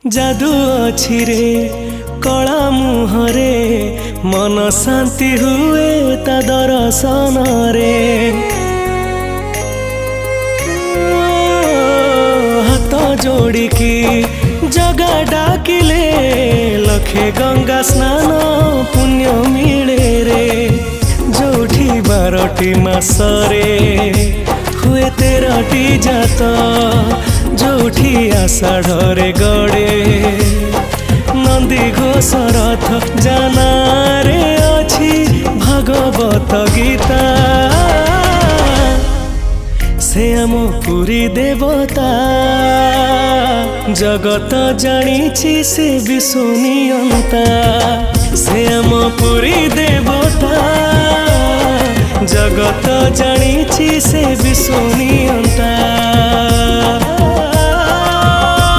जादू अछि रे कला मुहरे मन शांति हुए ता दर्शन रे। हाथ जोड़िकी जगा डाकिले लखे गंगा स्नान पुण्य मिले रे। जोठी 12टी मासरे हुए 13टी जात जोठी आषाढ़े गड़े नंदी घोष रथ जानारे अछि भागवत गीता। से आम पुरी देवता जगत जानिछि से विश्वनियंता। से आम पुरी देवता जगत जानिछि से विश्वनियंता।